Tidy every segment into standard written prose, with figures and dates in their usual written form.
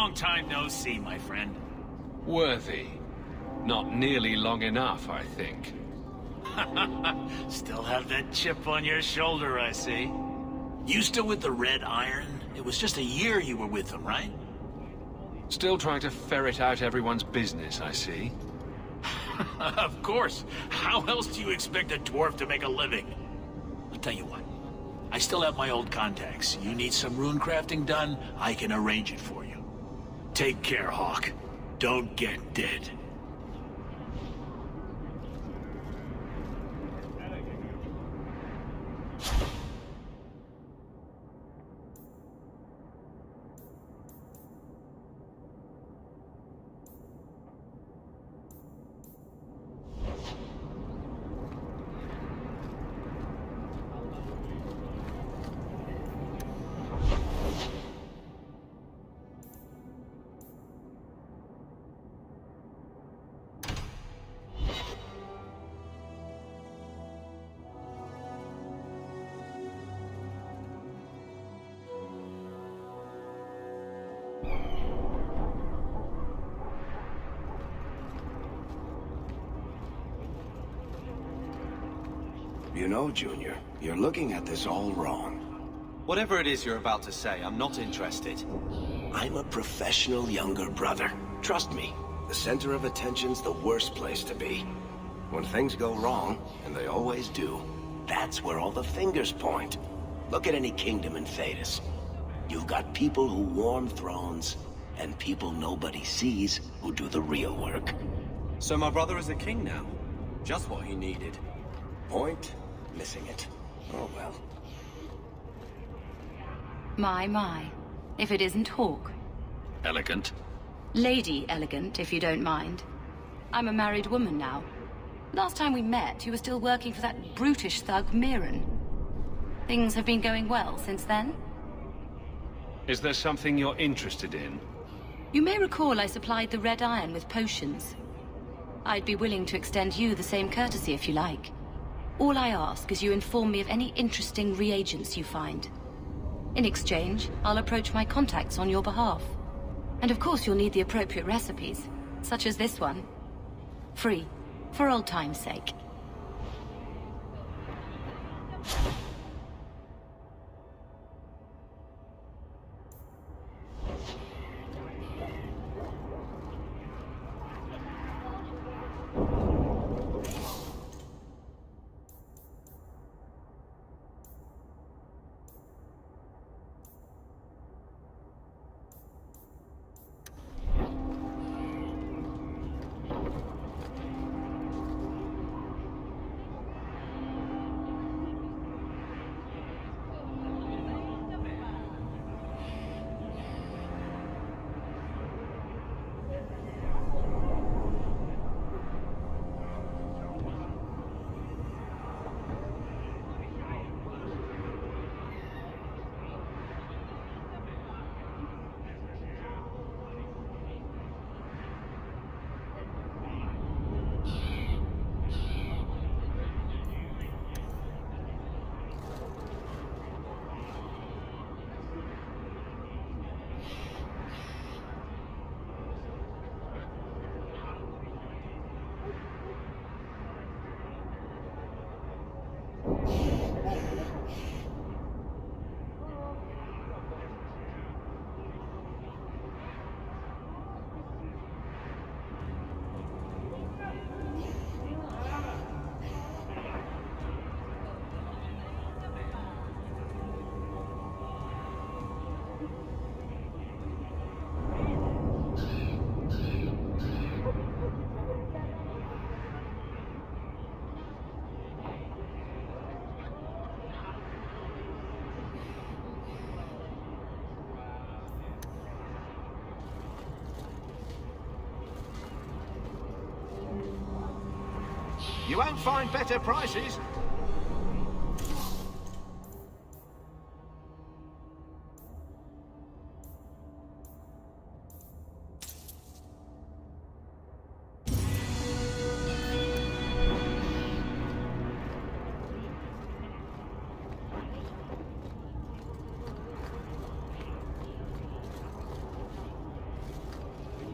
Long time no see, my friend. Worthy. Not nearly long enough, I think. Still have that chip on your shoulder, I see. You still with the Red Iron? It was just a year you were with them, right? Still trying to ferret out everyone's business, I see. Of course. How else do you expect a dwarf to make a living? I'll tell you what. I still have my old contacts. You need some rune crafting done, I can arrange it for you. Take care, Hawk. Don't get dead. You know, Junior, you're looking at this all wrong. Whatever it is you're about to say, I'm not interested. I'm a professional younger brother. Trust me, the center of attention's the worst place to be. When things go wrong, and they always do, that's where all the fingers point. Look at any kingdom in Thedas. You've got people who warm thrones, and people nobody sees who do the real work. So my brother is a king now. Just what he needed. Point? Missing it. Oh well. My. If it isn't Hawk. Elegant. Lady Elegant, if you don't mind. I'm a married woman now. Last time we met, you were still working for that brutish thug, Mirren. Things have been going well since then? Is there something you're interested in? You may recall I supplied the Red Iron with potions. I'd be willing to extend you the same courtesy if you like. All I ask is you inform me of any interesting reagents you find. In exchange, I'll approach my contacts on your behalf. And of course you'll need the appropriate recipes, such as this one. Free, for old time's sake. You won't find better prices.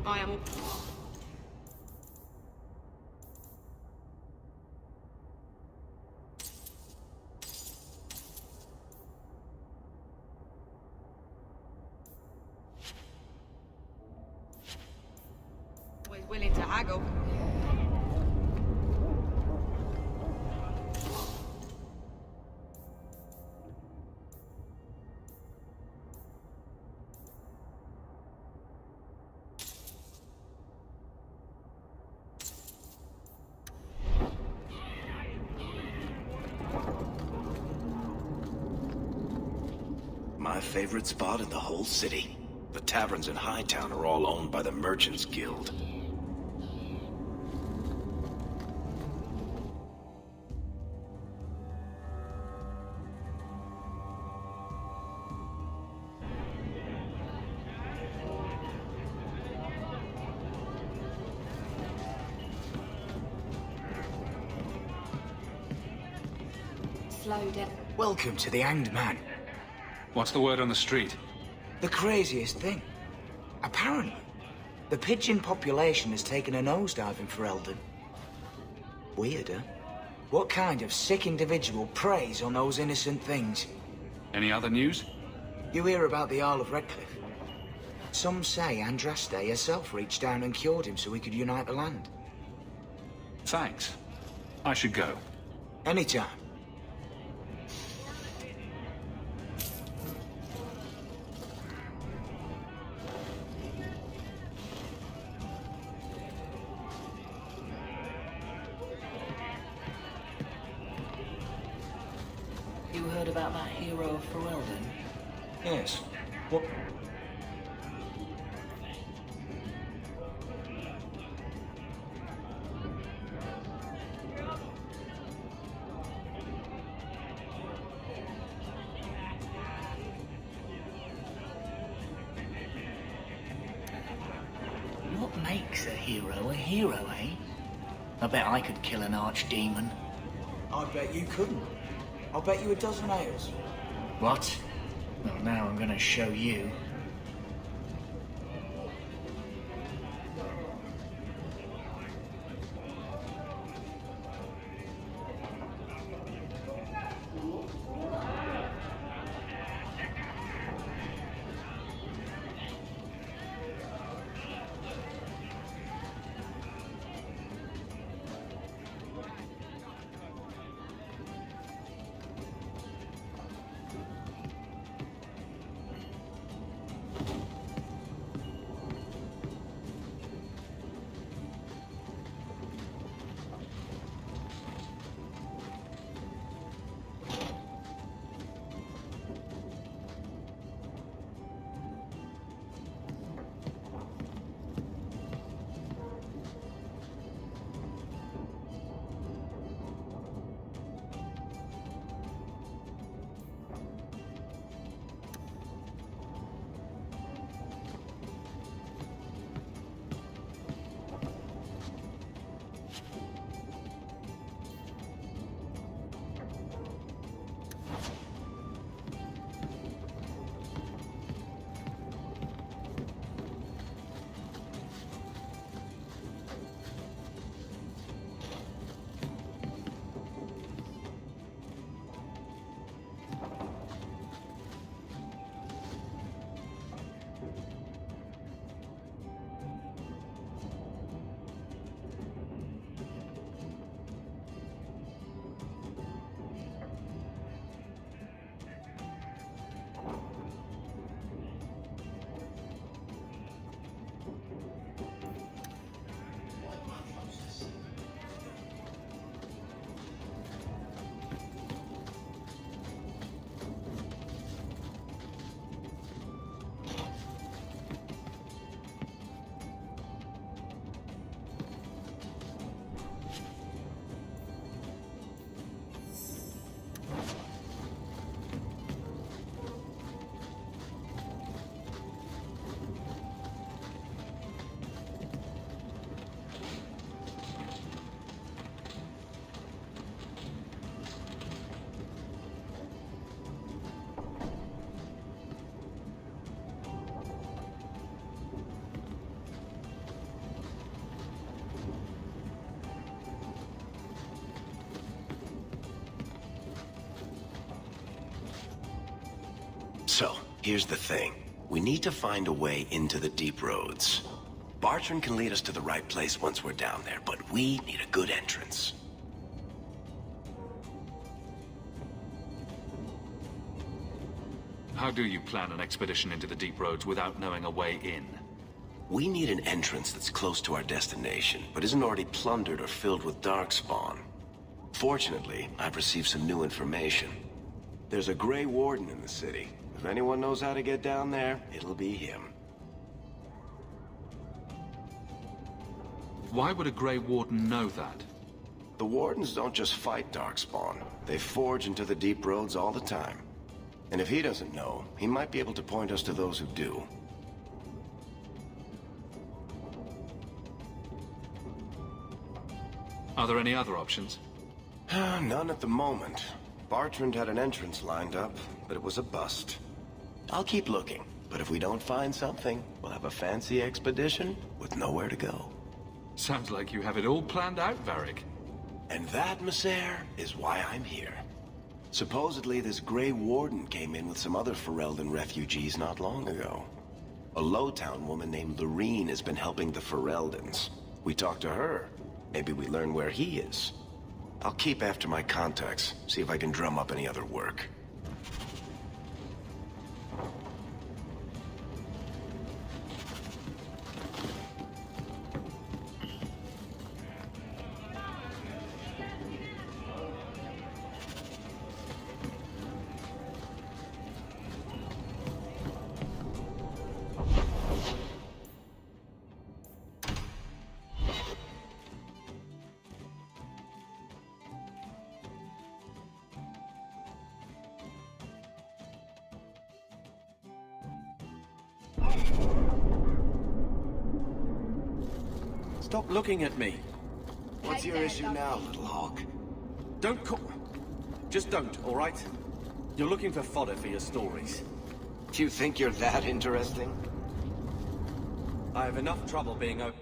I am... always willing to haggle. My favorite spot in the whole city. The taverns in Hightown are all owned by the Merchants Guild. Slow down. Welcome to the Hanged Man. What's the word on the street? The craziest thing. Apparently, the pigeon population has taken a nosedive in Ferelden. Weird, huh? What kind of sick individual preys on those innocent things? Any other news? You hear about the Isle of Redcliffe? Some say Andraste herself reached down and cured him so he could unite the land. Thanks. I should go. Anytime. You heard about that hero of Ferelden? Yes. What? What makes a hero, eh? I bet I could kill an archdemon. I bet you couldn't. I'll bet you a dozen ales. What? Well, now I'm gonna show you. So, here's the thing. We need to find a way into the deep roads. Bartrand can lead us to the right place once we're down there, but we need a good entrance. How do you plan an expedition into the deep roads without knowing a way in? We need an entrance that's close to our destination, but isn't already plundered or filled with darkspawn. Fortunately, I've received some new information. There's a Grey Warden in the city. If anyone knows how to get down there, it'll be him. Why would a Grey Warden know that? The Wardens don't just fight darkspawn. They forge into the deep roads all the time. And if he doesn't know, he might be able to point us to those who do. Are there any other options? None at the moment. Bartrand had an entrance lined up, but it was a bust. I'll keep looking, but if we don't find something, we'll have a fancy expedition with nowhere to go. Sounds like you have it all planned out, Varric. And that, Messer, is why I'm here. Supposedly, this Grey Warden came in with some other Ferelden refugees not long ago. A Lowtown woman named Lorene has been helping the Fereldans. We talked to her. Maybe we learn where he is. I'll keep after my contacts, see if I can drum up any other work. Stop looking at me. What's your issue now, little hawk? Don't call... Just don't, all right? You're looking for fodder for your stories. Do you think you're that interesting? I have enough trouble being open.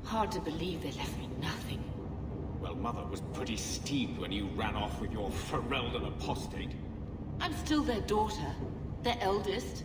Hard to believe they left me nothing. Well, Mother was pretty steamed when you ran off with your Ferelden apostate. I'm still their daughter, their eldest.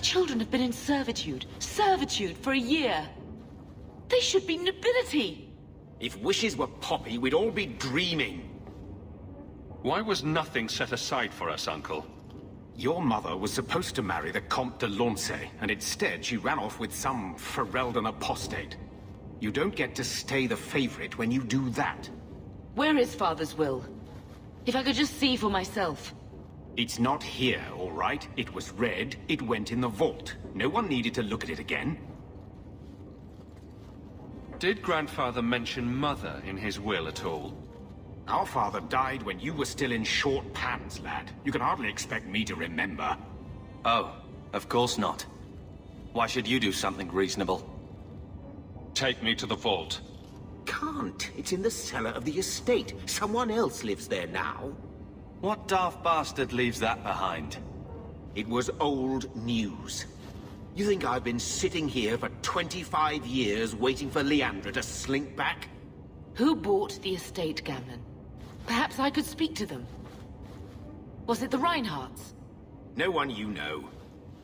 children have been in servitude. Servitude for a year. They should be nobility. If wishes were poppy, we'd all be dreaming. Why was nothing set aside for us, Uncle? Your mother was supposed to marry the Comte de Launcey, and instead she ran off with some Ferelden apostate. You don't get to stay the favorite when you do that. Where is Father's will? If I could just see for myself. It's not here, all right? It was read, it went in the vault. No one needed to look at it again. Did Grandfather mention Mother in his will at all? Our father died when you were still in short pants, lad. You can hardly expect me to remember. Oh, of course not. Why should you do something reasonable? Take me to the vault. Can't. It's in the cellar of the estate. Someone else lives there now. What daft bastard leaves that behind? It was old news. You think I've been sitting here for 25 years waiting for Leandra to slink back? Who bought the estate, Gamlen? Perhaps I could speak to them. Was it the Reinhardts? No one you know.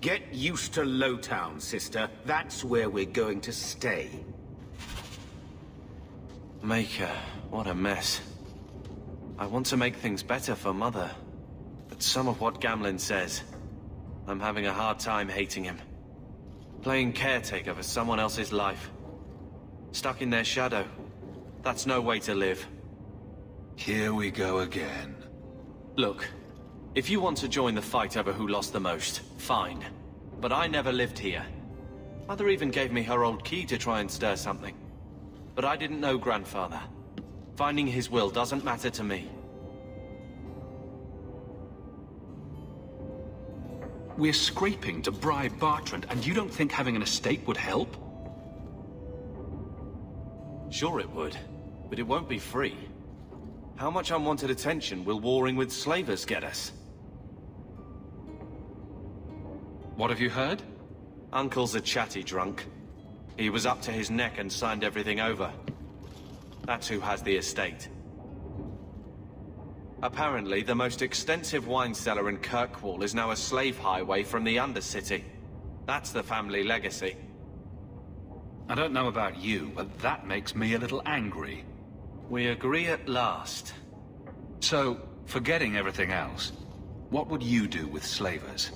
Get used to Lowtown, sister. That's where we're going to stay. Maker, what a mess. I want to make things better for Mother. But some of what Gamlen says, I'm having a hard time hating him. Playing caretaker for someone else's life. Stuck in their shadow. That's no way to live. Here we go again. Look, if you want to join the fight over who lost the most, fine. But I never lived here. Mother even gave me her old key to try and stir something. But I didn't know Grandfather. Finding his will doesn't matter to me. We're scraping to bribe Bartrand, and you don't think having an estate would help? Sure it would, but it won't be free. How much unwanted attention will warring with slavers get us? What have you heard? Uncle's a chatty drunk. He was up to his neck and signed everything over. That's who has the estate. Apparently, the most extensive wine cellar in Kirkwall is now a slave highway from the Undercity. That's the family legacy. I don't know about you, but that makes me a little angry. We agree at last. So, forgetting everything else, what would you do with slavers?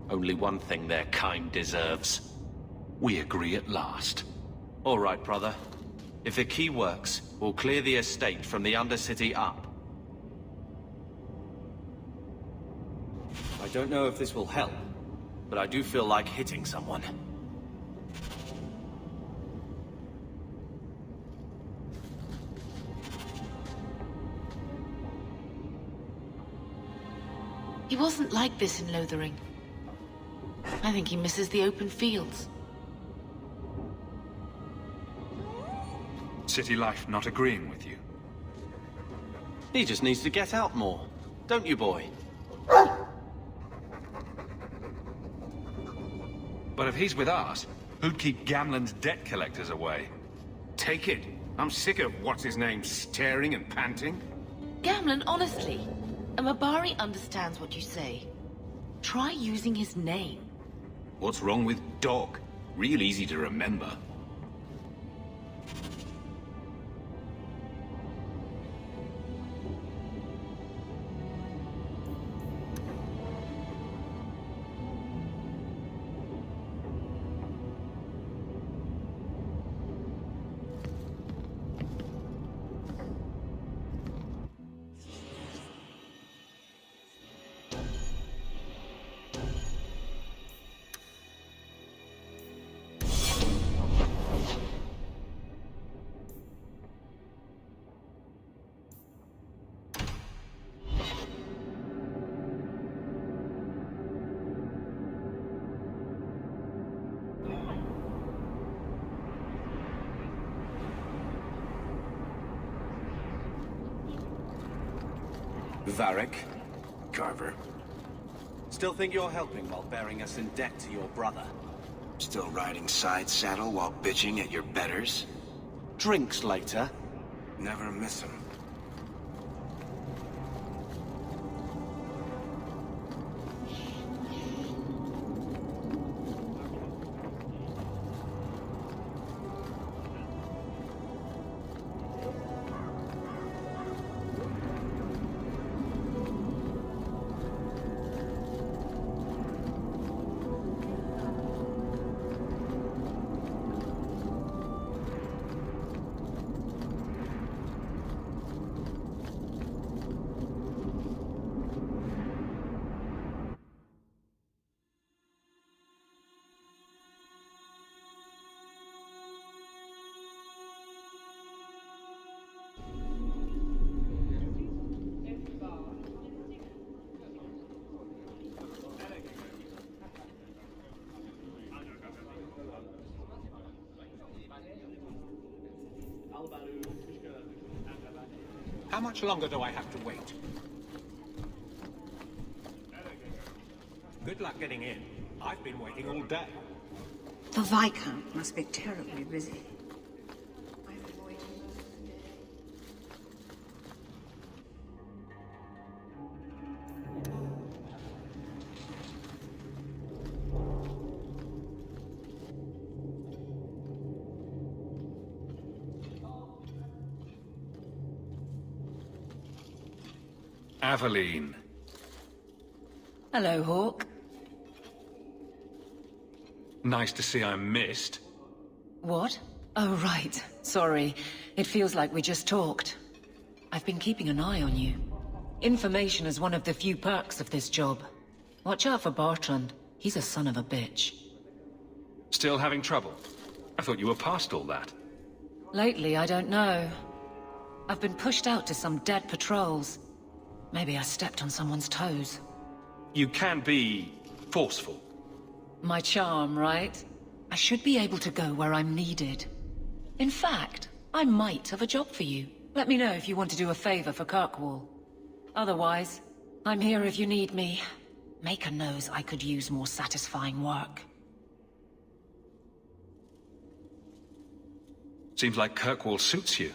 Only one thing their kind deserves. We agree at last. All right, brother. If the key works, we'll clear the estate from the Undercity up. I don't know if this will help, but I do feel like hitting someone. He wasn't like this in Lothering. I think he misses the open fields. City life not agreeing with you? He just needs to get out more. Don't you, boy? But if he's with us, who'd keep Gamlen's debt collectors away? Take it. I'm sick of what's-his-name staring and panting. Gamlen, honestly, a Mabari understands what you say. Try using his name. What's wrong with dog? Real easy to remember. Varric. Carver. Still think you're helping while bearing us in debt to your brother? Still riding side saddle while bitching at your betters? Drinks later. Never miss 'em. How much longer do I have to wait? Good luck getting in. I've been waiting all day. The Viscount must be terribly busy. Aveline. Hello, Hawk. Nice to see I'm missed. What? Oh, right. Sorry. It feels like we just talked. I've been keeping an eye on you. Information is one of the few perks of this job. Watch out for Bartrand. He's a son of a bitch. Still having trouble? I thought you were past all that. Lately, I don't know. I've been pushed out to some dead patrols. Maybe I stepped on someone's toes. You can be forceful. My charm, right? I should be able to go where I'm needed. In fact, I might have a job for you. Let me know if you want to do a favor for Kirkwall. Otherwise, I'm here if you need me. Maker knows I could use more satisfying work. Seems like Kirkwall suits you.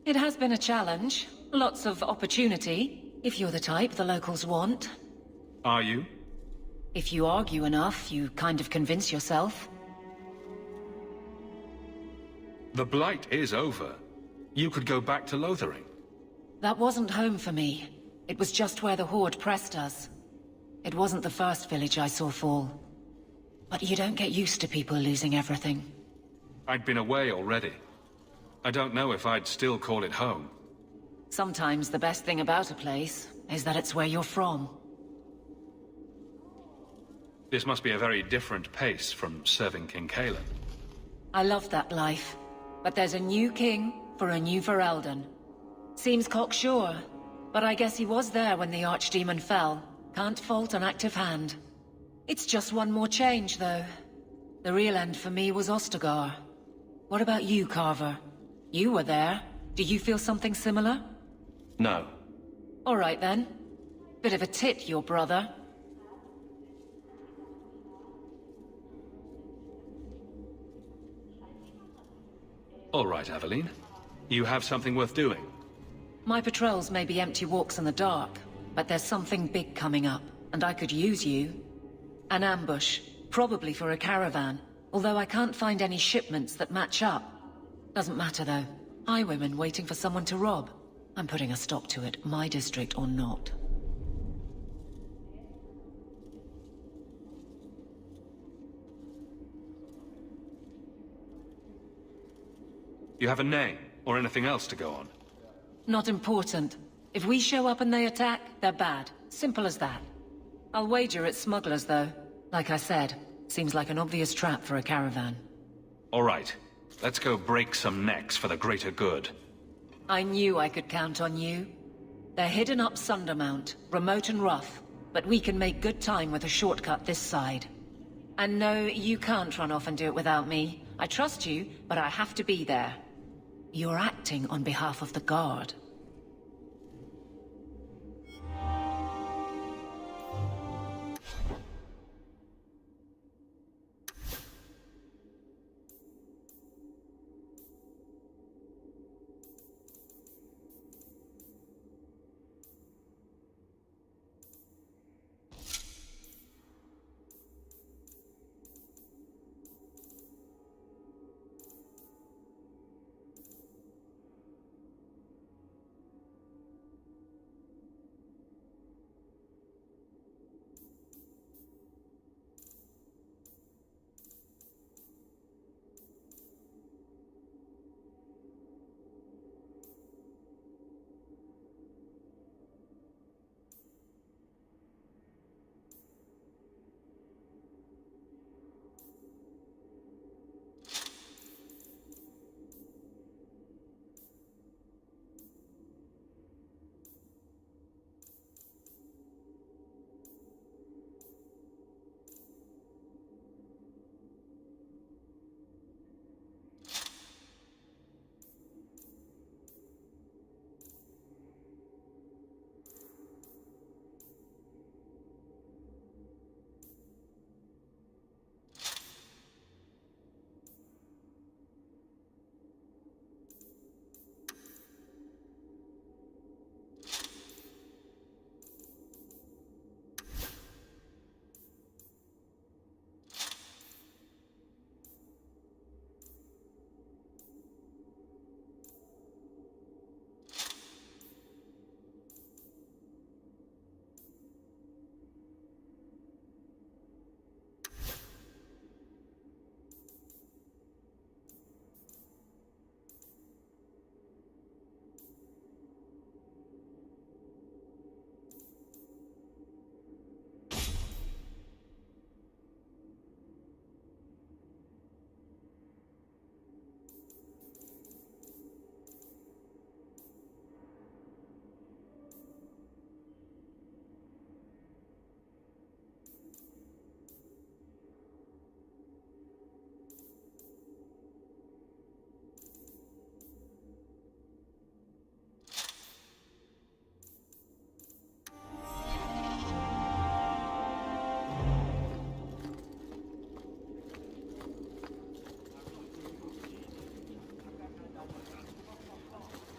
It has been a challenge. Lots of opportunity, if you're the type the locals want. Are you? If you argue enough, you kind of convince yourself. The Blight is over. You could go back to Lothering. That wasn't home for me. It was just where the Horde pressed us. It wasn't the first village I saw fall. But you don't get used to people losing everything. I'd been away already. I don't know if I'd still call it home. Sometimes the best thing about a place is that it's where you're from. This must be a very different pace from serving King Cailan. I love that life. But there's a new king for a new Ferelden. Seems cocksure, but I guess he was there when the Archdemon fell. Can't fault an active hand. It's just one more change, though. The real end for me was Ostagar. What about you, Carver? You were there. Do you feel something similar? No. All right, then. Bit of a tit, your brother. All right, Aveline. You have something worth doing. My patrols may be empty walks in the dark, but there's something big coming up, and I could use you. An ambush, probably for a caravan, although I can't find any shipments that match up. Doesn't matter, though. Highwaymen waiting for someone to rob. I'm putting a stop to it, my district or not. You have a name, or anything else to go on? Not important. If we show up and they attack, they're bad. Simple as that. I'll wager it's smugglers, though. Like I said, seems like an obvious trap for a caravan. All right. Let's go break some necks for the greater good. I knew I could count on you. They're hidden up Sundermount, remote and rough, but we can make good time with a shortcut this side. And no, you can't run off and do it without me. I trust you, but I have to be there. You're acting on behalf of the Guard.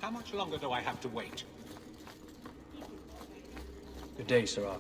How much longer do I have to wait? Good day, Sirrah.